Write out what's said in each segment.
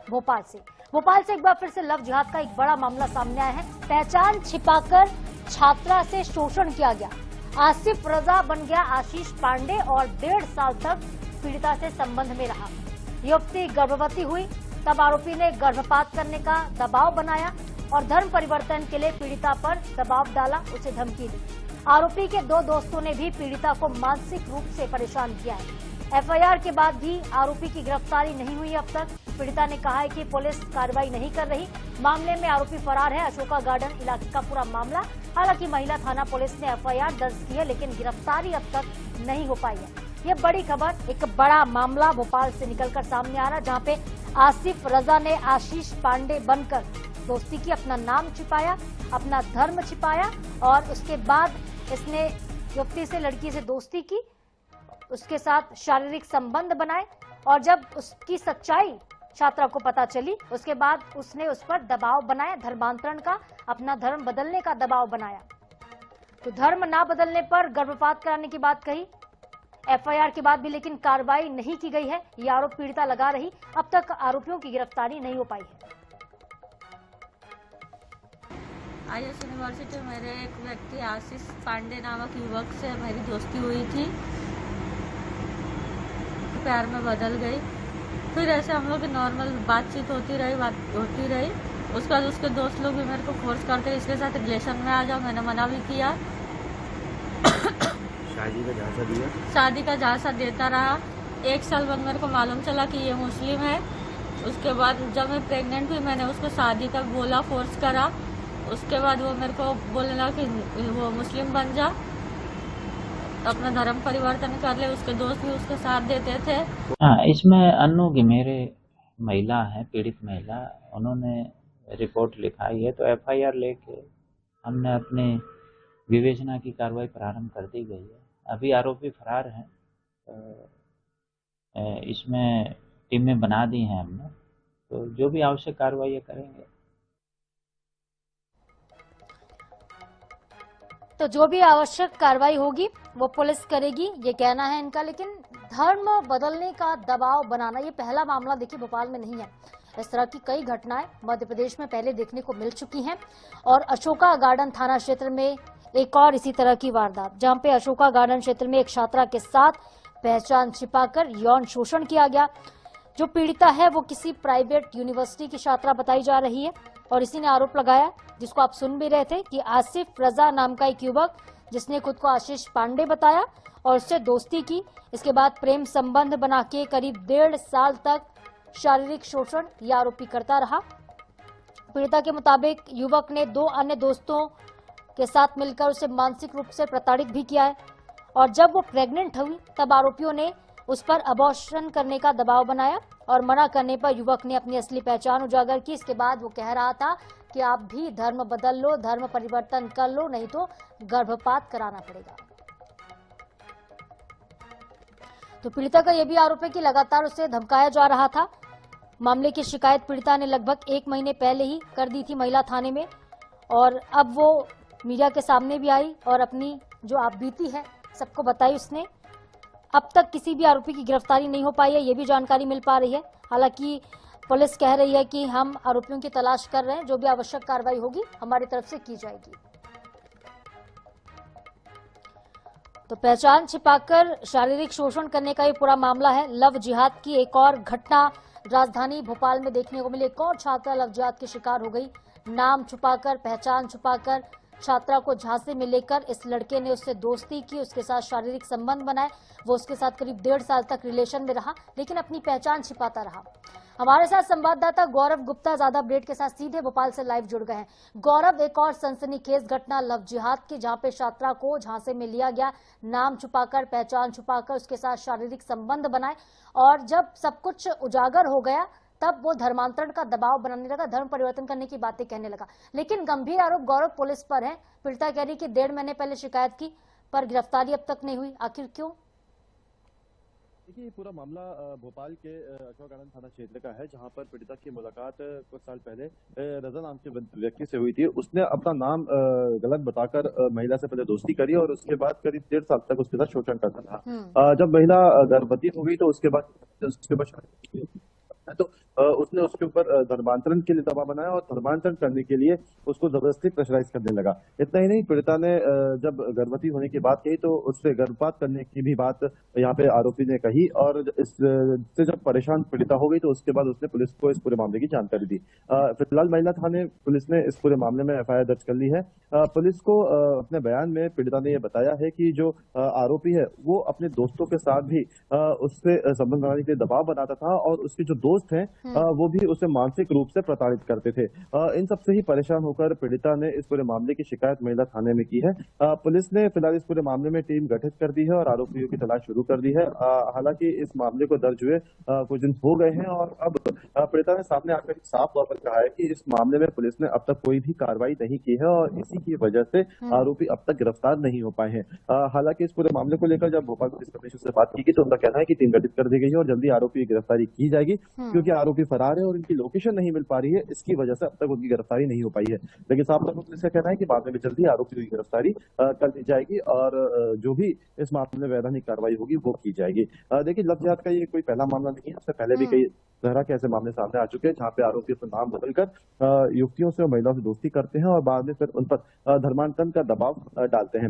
भोपाल से एक बार फिर से लव जिहाद का एक बड़ा मामला सामने आया है। पहचान छिपाकर छात्रा से शोषण किया गया। आसिफ रजा बन गया आशीष पांडे और 1.5 साल तक पीड़िता से संबंध में रहा। युवती गर्भवती हुई तब आरोपी ने गर्भपात करने का दबाव बनाया और धर्म परिवर्तन के लिए पीड़िता पर दबाव डाला, उसे धमकी दी। आरोपी के 2 दोस्तों ने भी पीड़िता को मानसिक रूप से परेशान किया है। एफआईआर के बाद भी आरोपी की गिरफ्तारी नहीं हुई अब तक। पीड़िता ने कहा है कि पुलिस कार्रवाई नहीं कर रही। मामले में आरोपी फरार है। अशोका गार्डन इलाके का पूरा मामला। हालांकि महिला थाना पुलिस ने एफआईआर दर्ज की है, लेकिन गिरफ्तारी अब तक नहीं हो पाई है। ये बड़ी खबर, एक बड़ा मामला भोपाल से निकलकर सामने आ रहा है, जहां पे आसिफ रजा ने आशीष पांडे बनकर दोस्ती की, अपना नाम छिपाया, अपना धर्म छिपाया और उसके बाद इसने युवती से, लड़की से दोस्ती की, उसके साथ शारीरिक संबंध बनाए और जब उसकी सच्चाई छात्रा को पता चली, उसके बाद उसने उस पर दबाव बनाया, धर्मांतरण का, अपना धर्म बदलने का दबाव बनाया। तो धर्म ना बदलने पर गर्भपात कराने की बात कही। एफआईआर के बाद भी लेकिन कार्रवाई नहीं की गई है, ये आरोप पीड़िता लगा रही। अब तक आरोपियों की गिरफ्तारी नहीं हो पाई है। आईएस यूनिवर्सिटी में मेरे एक व्यक्ति आशीष पांडे नामक युवक से मेरी दोस्ती हुई थी, प्यार में बदल गई। फिर ऐसे हम लोग की नॉर्मल बातचीत होती रही। उसके बाद उसके दोस्त लोग भी मेरे को फोर्स करते इसके साथ रिलेशन में आ जाओ, मैंने मना भी किया। शादी का झांसा देता रहा। 1 साल बाद मेरे को मालूम चला कि ये मुस्लिम है। उसके बाद जब मैं प्रेग्नेंट हुई, मैंने उसको शादी का बोला, फोर्स करा। उसके बाद वो मेरे को बोलने लगा कि वो मुस्लिम बन जा, अपना धर्म परिवर्तन कर ले। उसके दोस्त भी उसके साथ देते थे। हाँ, इसमें अन्नू की मेरे महिला है, पीड़ित महिला, उन्होंने रिपोर्ट लिखाई है, तो एफआईआर लेके हमने अपनी विवेचना की कार्रवाई प्रारंभ कर दी गई है। अभी आरोपी फरार हैं, तो इसमें टीमें बना दी हैं हमने, तो जो भी आवश्यक कार्रवाई करेंगे। तो जो भी आवश्यक कार्रवाई होगी वो पुलिस करेगी, ये कहना है इनका। लेकिन धर्म बदलने का दबाव बनाना ये पहला मामला देखिए भोपाल में नहीं है। इस तरह की कई घटनाएं मध्य प्रदेश में पहले देखने को मिल चुकी हैं और अशोका गार्डन थाना क्षेत्र में एक और इसी तरह की वारदात, जहां पे अशोका गार्डन क्षेत्र में एक छात्रा के साथ पहचान छिपाकर यौन शोषण किया गया। जो पीड़िता है वो किसी प्राइवेट यूनिवर्सिटी की छात्रा बताई जा रही है और इसी ने आरोप लगाया, जिसको आप सुन भी रहे थे, कि आसिफ रजा नाम का एक युवक जिसने खुद को आशीष पांडे बताया और उससे दोस्ती की, इसके बाद प्रेम संबंध बना के करीब 1.5 साल तक शारीरिक शोषण यह आरोपी करता रहा। पीड़िता के मुताबिक युवक ने 2 अन्य दोस्तों के साथ मिलकर उसे मानसिक रूप से प्रताड़ित भी किया है और जब वो प्रेग्नेंट हुई तब आरोपियों ने उस पर अबॉर्शन करने का दबाव बनाया और मना करने पर युवक ने अपनी असली पहचान उजागर की। इसके बाद वो कह रहा था कि आप भी धर्म बदल लो, धर्म परिवर्तन कर लो, नहीं तो गर्भपात कराना पड़ेगा। तो पीड़िता का यह भी आरोप है कि लगातार उसे धमकाया जा रहा था। मामले की शिकायत पीड़िता ने लगभग 1 महीने पहले ही कर दी थी महिला थाने में और अब वो मीडिया के सामने भी आई और अपनी जो आपबीती है सबको बताई उसने। अब तक किसी भी आरोपी की गिरफ्तारी नहीं हो पाई है, ये भी जानकारी मिल पा रही है। हालांकि पुलिस कह रही है कि हम आरोपियों की तलाश कर रहे हैं, जो भी आवश्यक कार्रवाई होगी हमारी तरफ से की जाएगी। तो पहचान छिपाकर शारीरिक शोषण करने का ये पूरा मामला है। लव जिहाद की एक और घटना राजधानी भोपाल में देखने को मिली। एक और छात्रा लव जिहाद की शिकार हो गई। नाम छुपाकर, पहचान छुपाकर छात्रा को झांसे में लेकर इस लड़के ने उससे दोस्ती की, उसके साथ शारीरिक संबंध बनाए। वो उसके साथ करीब 1.5 साल तक रिलेशन में रहा, लेकिन अपनी पहचान छिपाता रहा। हमारे साथ संवाददाता गौरव गुप्ता ज्यादा अपडेट के साथ सीधे भोपाल से लाइव जुड़ गए हैं। गौरव, एक और सनसनीखेज घटना लव जिहाद की, जहां पे छात्रा को झांसे में लिया गया, नाम छुपाकर, पहचान छुपाकर उसके साथ शारीरिक संबंध बनाए और जब सब कुछ उजागर हो गया तब वो धर्मांतरण का दबाव बनाने लगा, धर्म परिवर्तन करने की बातें कहने लगा। लेकिन गंभीर आरोप गौरव पुलिस पर है। पीड़िता कह रही कि 1.5 महीने पहले शिकायत की पर गिरफ्तारी अब तक नहीं हुई, आखिर क्यों? देखिए, पूरा मामला भोपाल के अशोक गार्डन थाना क्षेत्र का है, जहां पर पीड़िता की मुलाकात कुछ साल पहले रजा नाम के व्यक्ति से हुई थी। उसने अपना नाम गलत बताकर महिला से पहले दोस्ती करी और उसके बाद करीब 1.5 साल तक उसके साथ शोषण करता था। जब महिला गर्भवती हो गई तो उसके बाद तो उसने उसके ऊपर धर्मांतरण के लिए दबाव बनाया और धर्मांतरण करने के लिए उसको जबरदस्ती प्रेशराइज करने लगा। इतना ही नहीं, पीड़िता ने जब गर्भवती होने की बात कही तो उससे गर्भपात करने की भी बात यहाँ पे आरोपी ने कही और इससे जब परेशान पीड़िता हो गई तो उसके बाद उसने पुलिस को इस पूरे मामले की जानकारी दी। फिलहाल महिला थाने पुलिस ने इस पूरे मामले में एफआईआर दर्ज कर ली है। पुलिस को अपने बयान में पीड़िता ने यह बताया है कि जो आरोपी है वो अपने दोस्तों के साथ भी उससे संबंध बनाने के लिए दबाव बनाता था और उसके जो दोस्त हैं वो भी उसे मानसिक रूप से प्रताड़ित करते थे। इन सबसे ही परेशान होकर पीड़िता ने इस पूरे मामले की शिकायत महिला थाने में की है। पुलिस ने फिलहाल इस पूरे मामले में टीम गठित कर दी है और आरोपियों की तलाश शुरू कर दी है। हालांकि इस मामले को दर्ज हुए कुछ दिन हो गए हैं और अब पीड़िता ने सामने आकर साफ तौर पर कहा है कि इस मामले में पुलिस ने अब तक कोई भी कार्रवाई नहीं की है और इसी की वजह से आरोपी अब तक गिरफ्तार नहीं हो पाए हैं। हालांकि इस पूरे मामले को लेकर जब भोपाल पुलिस कमिश्नर से बात की गई तो उनका कहना है कि टीम गठित कर दी गई है और जल्दी आरोपी की गिरफ्तारी की जाएगी, क्योंकि आरोपी फरार है और इनकी लोकेशन नहीं मिल पा रही है, इसकी वजह से अब तक उनकी गिरफ्तारी नहीं हो पाई है। लेकिन साफ तौर पर पुलिस का कहना है कि मामले में जल्दी आरोपी की गिरफ्तारी कर दी जाएगी और जो भी इस मामले में वैधानिक कार्रवाई होगी वो की जाएगी। देखिए, लव जिहाद का ये कोई पहला मामला नहीं है, इससे पहले भी कई तरह के ऐसे मामले सामने आ चुके हैं जहाँ पे आरोपी अपना नाम बदलकर युवतियों से और महिलाओं से दोस्ती करते हैं और बाद में फिर उन पर धर्मांतरण का दबाव डालते हैं।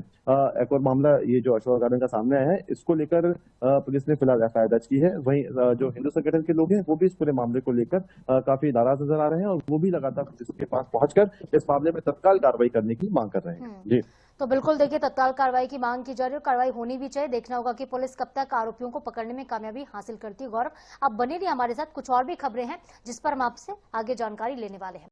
एक और मामला ये जो अशोक गार्डन का सामने आया है, इसको लेकर पुलिस ने फिलहाल एफआईआर दर्ज की है। वहीं जो हिंदू संगठन के लोग हैं वो भी इस पूरे मामले को लेकर काफी नाराज नजर आ रहे हैं और वो भी लगातार पुलिस के पास पहुंचकर इस मामले में तत्काल कार्रवाई करने की मांग कर रहे हैं। जी, तो बिल्कुल देखिए, तत्काल कार्रवाई की मांग की जा रही है और कार्रवाई होनी भी चाहिए। देखना होगा कि पुलिस कब तक आरोपियों को पकड़ने में कामयाबी हासिल करती है। गौरव, आप बने रहिए हमारे साथ, कुछ और भी खबरें हैं जिस पर हम आपसे आगे जानकारी लेने वाले हैं।